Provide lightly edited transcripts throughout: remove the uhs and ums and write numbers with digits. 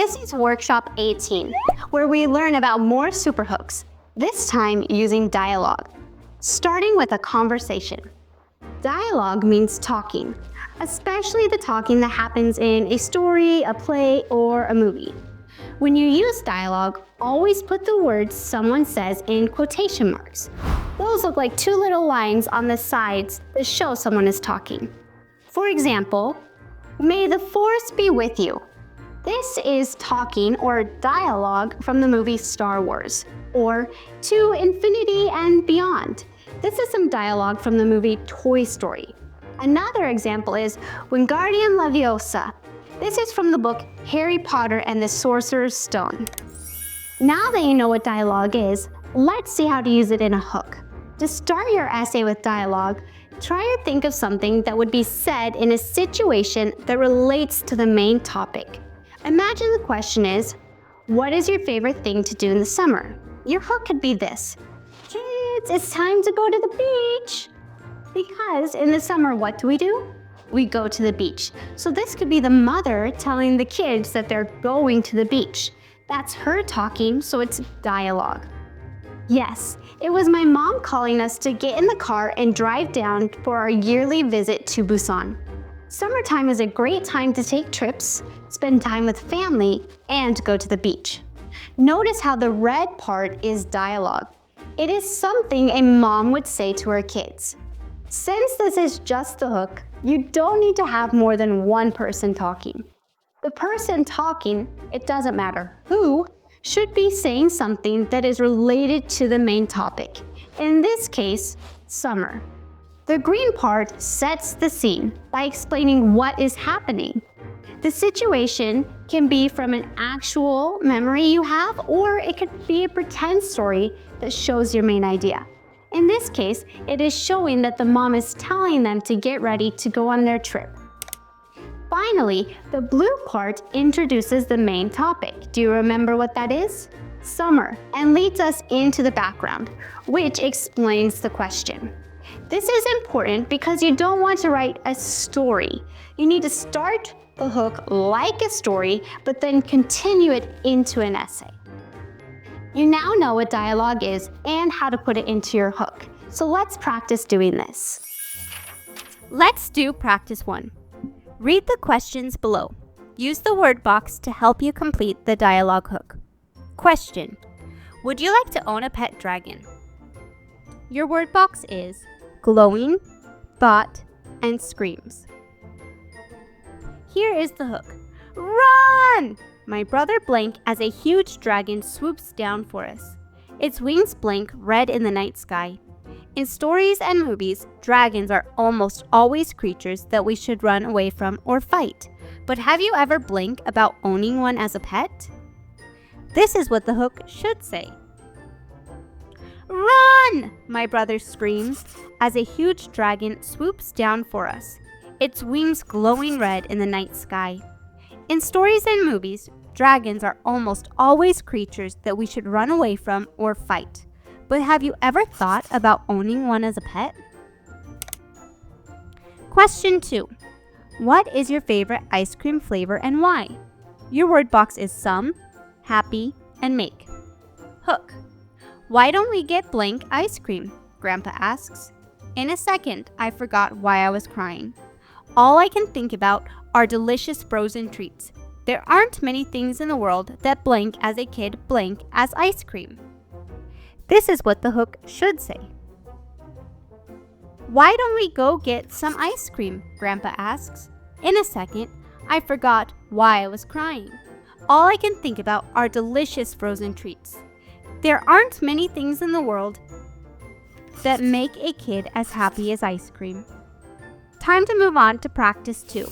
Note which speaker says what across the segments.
Speaker 1: This is workshop 18, where we learn about more superhooks, this time using dialogue. Starting with a conversation. Dialogue means talking, especially the talking that happens in a story, a play, or a movie. When you use dialogue, always put the words someone says in quotation marks. Those look like two little lines on the sides that show someone is talking. For example, "May the force be with you." This is talking or dialogue from the movie Star Wars, or "To infinity and beyond." This is some dialogue from the movie Toy Story. Another example is "Wingardium Leviosa." This is from the book Harry Potter and the Sorcerer's Stone. Now that you know what dialogue is, let's see how to use it in a hook. To start your essay with dialogue, try to think of something that would be said in a situation that relates to the main topic. Imagine the question is, what is your favorite thing to do in the summer? Your hook could be this: "Kids, it's time to go to the beach." Because in the summer, what do? We go to the beach. So this could be the mother telling the kids that they're going to the beach. That's her talking, so it's dialogue. Yes, it was my mom calling us to get in the car and drive down for our yearly visit to Busan. Summertime is a great time to take trips, spend time with family, and go to the beach. Notice how the red part is dialogue. It is something a mom would say to her kids. Since this is just the hook, you don't need to have more than one person talking. The person talking, it doesn't matter who, should be saying something that is related to the main topic. In this case, summer. The green part sets the scene by explaining what is happening. The situation can be from an actual memory you have, or it could be a pretend story that shows your main idea. In this case, it is showing that the mom is telling them to get ready to go on their trip. Finally, the blue part introduces the main topic. Do you remember what that is? Summer, and leads us into the background, which explains the question. This is important because you don't want to write a story. You need to start the hook like a story, but then continue it into an essay. You now know what dialogue is and how to put it into your hook. So let's practice doing this. Let's do practice 1. Read the questions below. Use the word box to help you complete the dialogue hook. Question: would you like to own a pet dragon? Your word box is glowing, thought, and screams. Here is the hook. Run! My brother blank as a huge dragon swoops down for us. Its wings blink red in the night sky. In stories and movies, dragons are almost always creatures that we should run away from or fight. But have you ever blinked about owning one as a pet? This is what the hook should say. Run! My brother screams as a huge dragon swoops down for us, its wings glowing red in the night sky. In stories and movies, dragons are almost always creatures that we should run away from or fight. But have you ever thought about owning one as a pet? Question 2. What is your favorite ice cream flavor and why? Your word box is some, happy, and make. Hook. Why don't we get blank ice cream? Grandpa asks. In a second, I forgot why I was crying. All I can think about are delicious frozen treats. There aren't many things in the world that blank as a kid blank as ice cream. This is what the hook should say. Why don't we go get some ice cream? Grandpa asks. In a second, I forgot why I was crying. All I can think about are delicious frozen treats. There aren't many things in the world that make a kid as happy as ice cream. Time to move on to practice 2.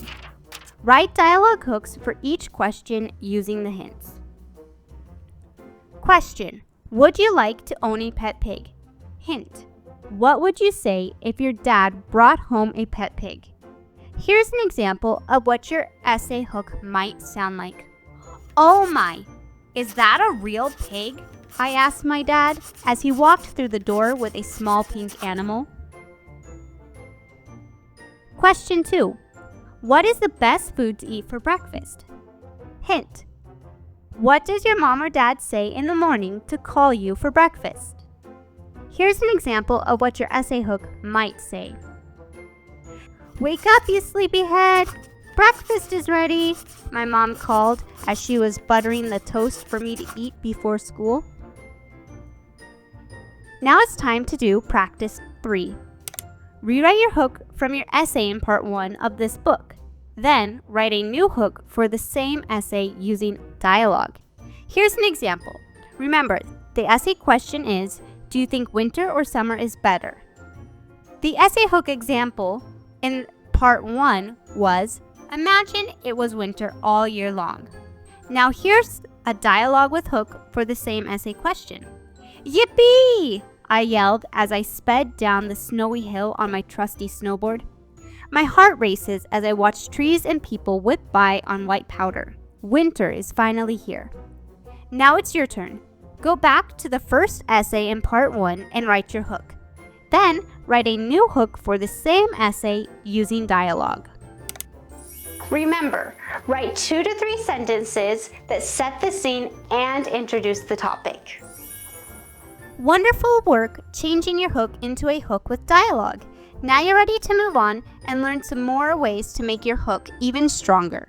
Speaker 1: Write dialogue hooks for each question using the hints. Question: would you like to own a pet pig? Hint: what would you say if your dad brought home a pet pig? Here's an example of what your essay hook might sound like. Oh my, is that a real pig? I asked my dad as he walked through the door with a small pink animal. Question 2. What is the best food to eat for breakfast? Hint: What does your mom or dad say in the morning to call you for breakfast? Here's an example of what your essay hook might say. Wake up, you sleepyhead! Breakfast is ready, my mom called as she was buttering the toast for me to eat before school. Now it's time to do practice 3. Rewrite your hook from your essay in part 1 of this book. Then write a new hook for the same essay using dialogue. Here's an example. Remember, the essay question is, do you think winter or summer is better? The essay hook example in part 1 was, imagine it was winter all year long. Now here's a dialogue with hook for the same essay question. Yippee! I yelled as I sped down the snowy hill on my trusty snowboard. My heart races as I watch trees and people whip by on white powder. Winter is finally here. Now it's your turn. Go back to the first essay in part 1 and write your hook. Then write a new hook for the same essay using dialogue. Remember, write 2 to 3 sentences that set the scene and introduce the topic. Wonderful work changing your hook into a hook with dialogue. Now you're ready to move on and learn some more ways to make your hook even stronger.